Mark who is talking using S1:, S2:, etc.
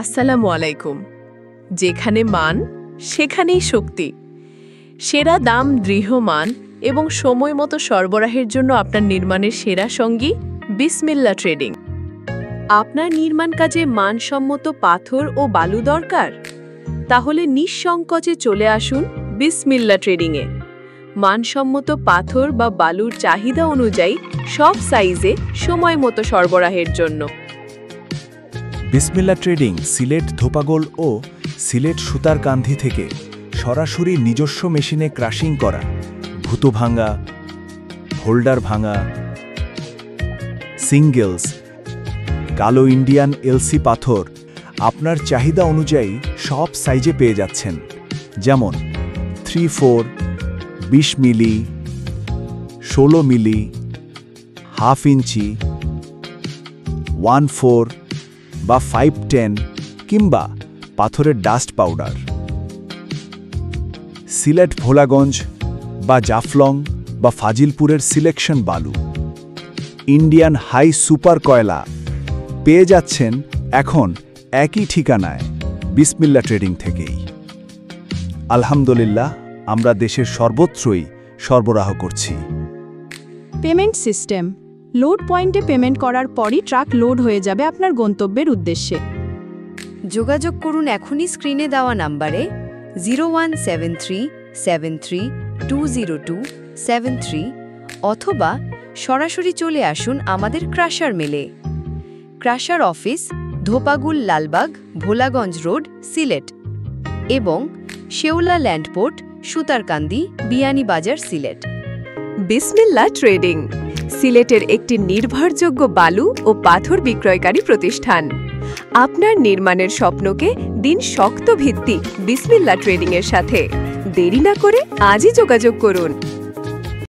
S1: আসসালামু আলাইকুম। যেখানে মান সেখানেই শক্তি। সেরা দাম, দৃঢ় মান এবং সময় মতো সরবরাহের জন্য আপনার নির্মাণের সেরা সঙ্গী বিসমিল্লাহ ট্রেডিং। আপনার নির্মাণ কাজে মানসম্মত পাথর ও বালু দরকার? তাহলে নিঃসংকোচে চলে আসুন বিসমিল্লাহ ট্রেডিংয়ে। মানসম্মত পাথর বা বালুর চাহিদা অনুযায়ী সব সাইজে সময় মতো সরবরাহের জন্য।
S2: বিসমিল্লাহ ট্রেডিং সিলেট ধোপাগোল ও সিলেট সুতারকান্ধি থেকে সরাসরি নিজস্ব মেশিনে ক্রাশিং করা ভুতো ভাঙা, হোল্ডার ভাঙা, সিঙ্গেলস, কালো ইন্ডিয়ান এলসি পাথর আপনার চাহিদা অনুযায়ী সব সাইজে পেয়ে যাচ্ছেন, যেমন 3-4, 20 মিলি, 16 মিলি, হাফ ইঞ্চি, 1-4 বা 5-10 কিংবা পাথরের ডাস্ট পাউডার। সিলেট ভোলাগঞ্জ বা জাফলং বা ফাজিলপুরের সিলেকশন বালু, ইন্ডিয়ান হাই সুপার কয়লা পেয়ে যাচ্ছেন এখন একই ঠিকানায় বিসমিল্লাহ ট্রেডিং থেকেই। আলহামদুলিল্লাহ, আমরা দেশের সর্বত্রই সরবরাহ করছি।
S3: Payment system. লোড পয়েন্টে পেমেন্ট করার পরই ট্রাক লোড হয়ে যাবে আপনার গন্তব্যের উদ্দেশ্যে।
S4: যোগাযোগ করুন এখনই স্ক্রিনে দেওয়া নাম্বারে 0173732027 অথবা সরাসরি চলে আসুন আমাদের ক্রাশার মেলে। Crusher office Dhopagul, Lalbag, Bholaganj road, Sylhet এবং শেওলা ল্যান্ডপোর্ট, সুতারকান্দি, বিয়ানীবাজার, সিলেট।
S1: বিসমিল্লাহ ট্রেডিং সিলেটের একটি নির্ভরযোগ্য বালু ও পাথর বিক্রয়কারী প্রতিষ্ঠান। আপনার নির্মাণের স্বপ্নকে দিন শক্ত ভিত্তি বিসমিল্লাহ ট্রেডিংয়ের সাথে। দেরি না করে আজই যোগাযোগ করুন।